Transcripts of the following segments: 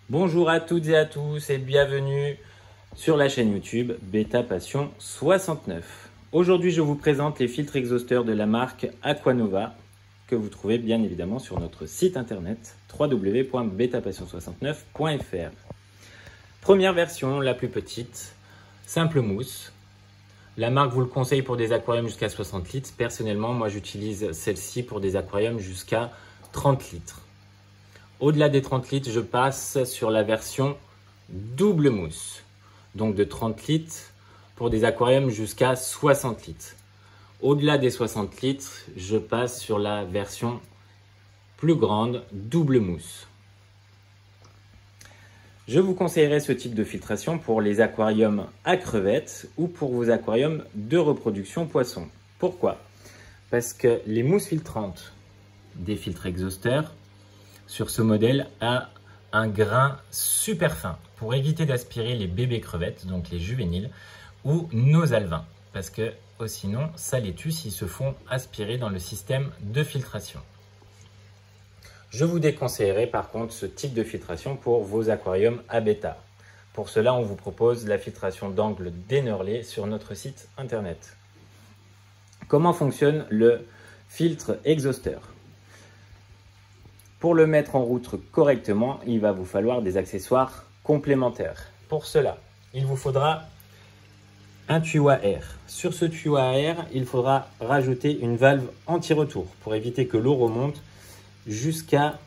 Bonjour à toutes et à tous et bienvenue sur la chaîne YouTube Beta Passion 69. Aujourd'hui, je vous présente les filtres exhausteurs de la marque Aquanova que vous trouvez bien évidemment sur notre site internet www.betapassion69.fr. Première version, la plus petite, simple mousse. La marque vous le conseille pour des aquariums jusqu'à 60 litres. Personnellement, moi j'utilise celle-ci pour des aquariums jusqu'à 30 litres. Au-delà des 30 litres, je passe sur la version double mousse. Donc de 30 litres pour des aquariums jusqu'à 60 litres. Au-delà des 60 litres, je passe sur la version plus grande, double mousse. Je vous conseillerais ce type de filtration pour les aquariums à crevettes ou pour vos aquariums de reproduction poisson. Pourquoi? Parce que les mousses filtrantes des filtres exhausteurs sur ce modèle a un grain super fin pour éviter d'aspirer les bébés crevettes, donc les juvéniles, ou nos alevins. Parce que sinon, ça les tue s'ils se font aspirer dans le système de filtration. Je vous déconseillerais par contre ce type de filtration pour vos aquariums à bêta. Pour cela, on vous propose la filtration d'angle d'Enerley sur notre site internet. Comment fonctionne le filtre exhausteur? Pour le mettre en route correctement, il va vous falloir des accessoires complémentaires. Pour cela, il vous faudra un tuyau à air. Sur ce tuyau à air, il faudra rajouter une valve anti-retour pour éviter que l'eau remonte jusqu'à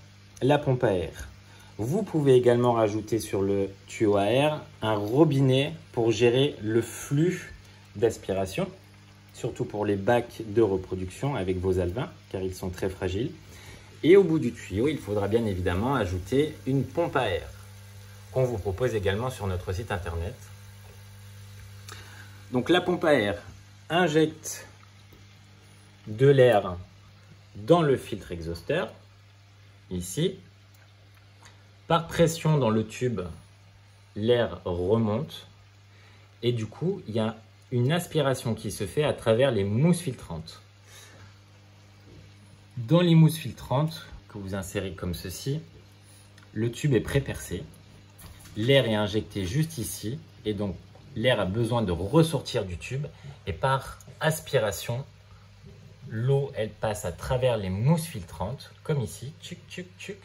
la pompe à air. Vous pouvez également rajouter sur le tuyau à air un robinet pour gérer le flux d'aspiration, surtout pour les bacs de reproduction avec vos alevins, car ils sont très fragiles. Et au bout du tuyau, il faudra bien évidemment ajouter une pompe à air qu'on vous propose également sur notre site internet. Donc la pompe à air injecte de l'air dans le filtre exhausteur, ici. Par pression dans le tube, l'air remonte et du coup, il y a une aspiration qui se fait à travers les mousses filtrantes. Dans les mousses filtrantes que vous insérez comme ceci, le tube est pré-percé, l'air est injecté juste ici et donc l'air a besoin de ressortir du tube et par aspiration, l'eau elle passe à travers les mousses filtrantes comme ici, tchuc tchuc tchuc,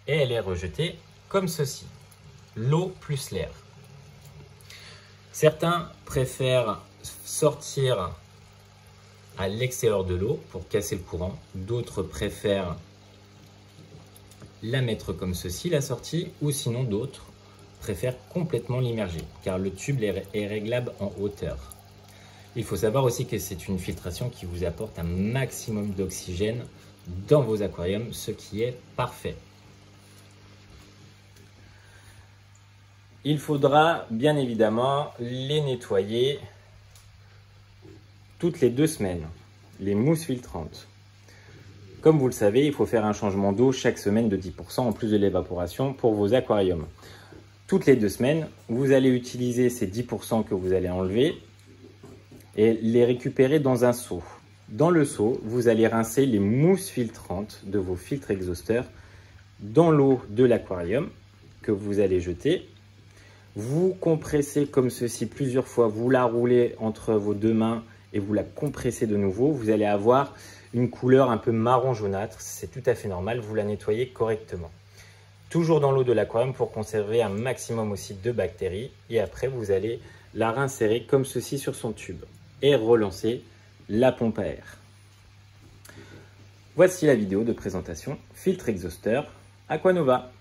et elle est rejetée comme ceci, l'eau plus l'air. Certains préfèrent sortir à l'extérieur de l'eau pour casser le courant. D'autres préfèrent la mettre comme ceci, la sortie, ou sinon d'autres préfèrent complètement l'immerger car le tube est réglable en hauteur. Il faut savoir aussi que c'est une filtration qui vous apporte un maximum d'oxygène dans vos aquariums, ce qui est parfait. Il faudra bien évidemment les nettoyer toutes les 2 semaines, les mousses filtrantes. Comme vous le savez, il faut faire un changement d'eau chaque semaine de 10% en plus de l'évaporation pour vos aquariums. Toutes les 2 semaines, vous allez utiliser ces 10% que vous allez enlever et les récupérer dans un seau. Dans le seau, vous allez rincer les mousses filtrantes de vos filtres exhausteurs dans l'eau de l'aquarium que vous allez jeter. Vous compressez comme ceci plusieurs fois, vous la roulez entre vos 2 mains et vous la compressez de nouveau, vous allez avoir une couleur un peu marron jaunâtre. C'est tout à fait normal, vous la nettoyez correctement. Toujours dans l'eau de l'aquarium pour conserver un maximum aussi de bactéries. Et après, vous allez la réinsérer comme ceci sur son tube et relancer la pompe à air. Voici la vidéo de présentation filtre exhausteur Aquanova.